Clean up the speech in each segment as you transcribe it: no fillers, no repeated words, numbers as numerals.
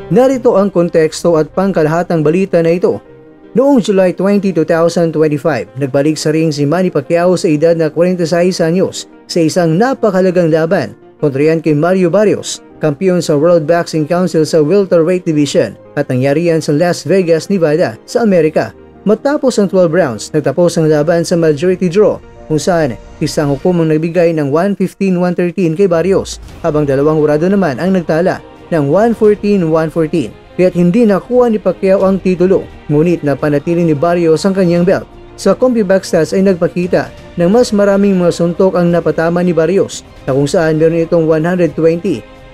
Narito ang konteksto at pangkalahatang balita na ito. Noong July 20, 2025, nagbalik sa ring si Manny Pacquiao sa edad na 46 anyos sa isang napakahalagang laban kontra yan kay Mario Barrios, kampiyon sa World Boxing Council sa welterweight division, at nangyari yan sa Las Vegas, Nevada sa Amerika. Matapos ang 12 rounds, nagtapos ang laban sa majority draw kung saan isang hukumang nagbigay ng 115-113 kay Barrios habang dalawang hurado naman ang nagtala ng 114-114, kaya't hindi nakuha ni Pacquiao ang titulo, ngunit napanatili ni Barrios ang kanyang belt. Sa CompuBox stats ay nagpakita ng mas maraming mga suntok ang napatama ni Barrios na kung saan meron itong 120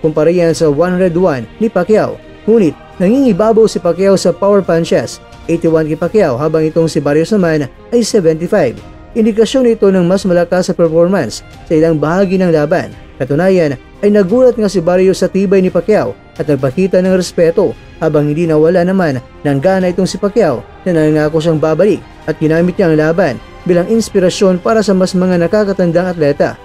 kumpara yan sa 101 ni Pacquiao, ngunit nangingibabaw si Pacquiao sa power punches, 81 kay Pacquiao habang itong si Barrios naman ay 75. Indikasyon ito ng mas malakas sa performance sa ilang bahagi ng laban. Katunayan ay nagulat nga si Barrios sa tibay ni Pacquiao at nagpakita ng respeto habang hindi nawala naman ng gana itong si Pacquiao na nangako siyang babalik at ginamit niya ang laban bilang inspirasyon para sa mas mga nakakatandang atleta.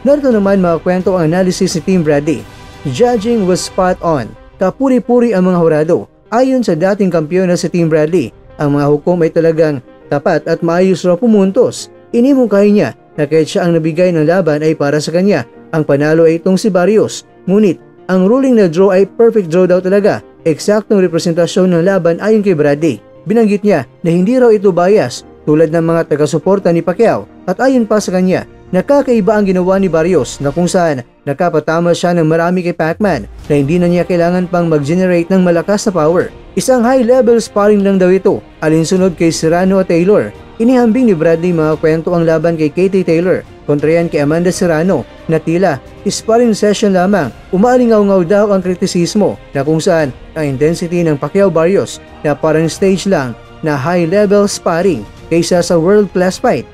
Narito naman mga kwento ang analysis ni Team Bradley. Judging was spot on. Kapuri-puri ang mga hurado. Ayon sa dating kampiyon na si Team Bradley, ang mga hukom ay talagang tapat at maayos raw pumuntos. Inimungkahi niya na kahit siya ang nabigay ng laban ay para sa kanya. Ang panalo ay itong si Barrios, ngunit ang ruling na draw ay perfect draw daw talaga, eksaktong representasyon ng laban ayon kay Bradley. Binanggit niya na hindi raw ito bias tulad ng mga taga-suporta ni Pacquiao at ayon pa sa kanya, nakakaiba ang ginawa ni Barrios na kung saan nakapatama siya ng marami kay Pacman na hindi na niya kailangan pang mag-generate ng malakas na power. Isang high-level sparring lang daw ito, alinsunod kay Serrano at Taylor. Inihambing ni Bradley mga kwento ang laban kay Katie Taylor kontra yan kay Amanda Serrano na tila sparring session lamang. Umalingaw-ngaw daw ang kritisismo na kung saan ang intensity ng Pacquiao-Barrios na parang stage lang na high-level sparring kaysa sa world-class fight.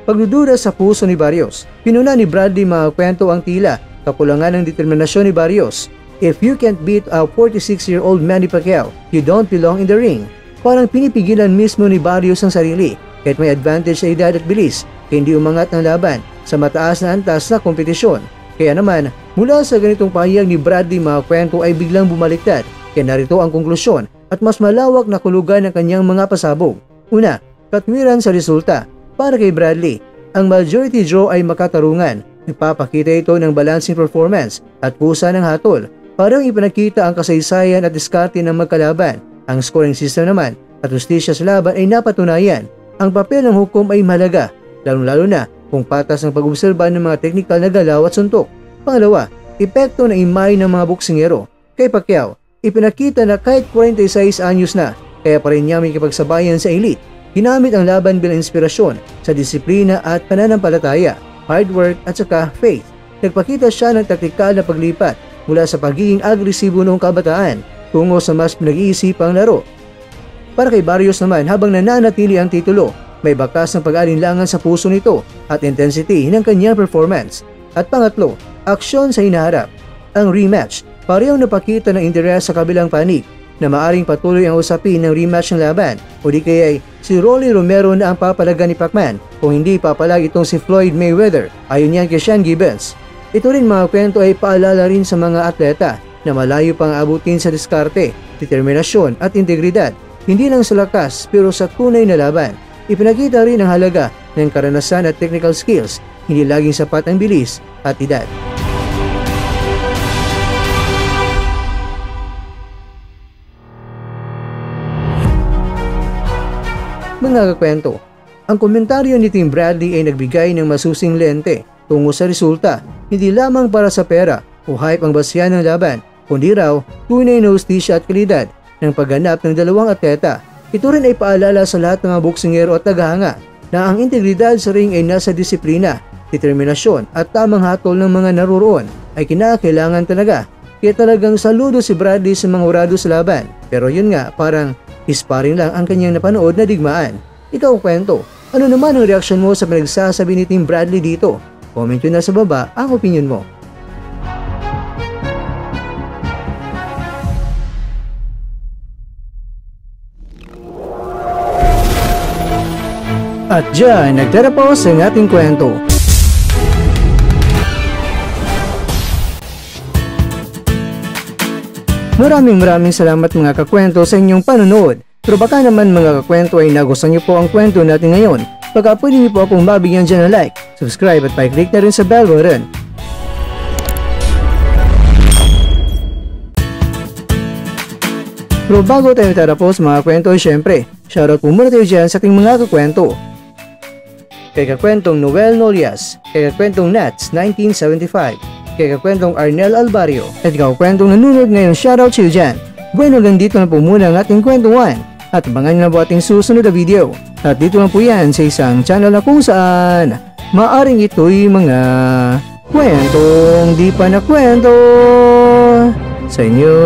Pagdududa sa puso ni Barrios, pinuna ni Bradley mga kwento ang tila kakulangan ng determinasyon ni Barrios. If you can't beat a 46-year-old Manny Pacquiao, you don't belong in the ring. Parang pinipigilan mismo ni Barrios ang sarili kahit may advantage sa edad at bilis, kaya hindi umangat ng laban sa mataas na antas na kompetisyon. Kaya naman, mula sa ganitong pahayag ni Bradley mga kwento ay biglang bumaliktad, kaya narito ang konklusyon at mas malawak na kulugan ng kanyang mga pasabog. Una, katwiran sa resulta. Para kay Bradley, ang majority draw ay makatarungan. Nagpapakita ito ng balancing performance at pusa ng hatol. Parang ipinakita ang kasaysayan at diskarte ng magkalaban. Ang scoring system naman at justisya sa laban ay napatunayan. Ang papel ng hukom ay mahalaga, lalong-lalo na kung patas ang pag-obserba ng mga teknikal na galaw at suntok. Pangalawa, epekto ng imay ng mga boksingero. Kay Pacquiao, ipinakita na kahit 46 anyos na, kaya pa rin niya may kipagsabayan sa elite. Ginamit ang laban bilang inspirasyon sa disiplina at pananampalataya, hard work at saka faith. Nagpakita siya ng taktikal na paglipat mula sa pagiging agresibo noong kabataan tungo sa mas pinag-iisipang laro. Para kay Barrios naman, habang nananatili ang titulo, may bakas ng pag-alinlangan sa puso nito at intensity ng kanyang performance. At pangatlo, aksyon sa hinaharap. Ang rematch, parehong napakita ng interes sa kabilang panig na maaring patuloy ang usapin ng rematch ng laban o di kaya si Rolly Romero na ang papalagan ni Pacman kung hindi papalag itong si Floyd Mayweather ayon yan kay Sean Gibbons. Ito rin mga kwento ay paalala rin sa mga atleta na malayo pang abutin sa diskarte, determinasyon at integridad, hindi lang sa lakas pero sa tunay na laban. Ipinakita rin ang halaga ng karanasan at technical skills, hindi laging sapat ang bilis at edad. Mga kakwento, ang komentaryo ni Team Bradley ay nagbigay ng masusing lente tungo sa resulta, hindi lamang para sa pera o hype ang basya ng laban, kundi raw tunay na hustisya at kalidad ng pagganap ng dalawang atleta. Ito rin ay paalala sa lahat ng mga boksingero at tagahanga na ang integridad sa ring ay nasa disiplina, determinasyon at tamang hatol ng mga naruroon ay kinakailangan talaga. Kaya talagang saludo si Bradley sa mga hurado sa laban. Pero yun nga, parang sparring lang ang kanyang napanood na digmaan. Ikaw kwento, ano naman ang reaksyon mo sa pinagsasabi ni Team Bradley dito? Comment nyo na sa baba ang opinion mo. At dyan, nagtatapos ang ating kwento. Maraming salamat mga kakwento sa inyong panonood. Pero baka naman mga kakwento ay nagustuhan niyo po ang kwento natin ngayon. Baka pwede niyo po akong mabigyan dyan ng like, subscribe at pa-click na rin sa bell button. Pero bago tayo tatapos mga kwento, syempre, shoutout po muna tayo dyan sa ating mga kakwento. Kay kakwentong Noel Nolias, kay kakwentong Nats 1975, kay kakwentong Arnel Alvario, at kakwentong nanonood ngayon, shoutout sa iyo dyan. Bueno, hanggang dito na po muna ang ating kwentuhan, at abangan nyo na po ating susunod na video. At dito lang po yan sa isang channel na kung saan maaring ito'y mga kwentong di pa na kwento sa inyo.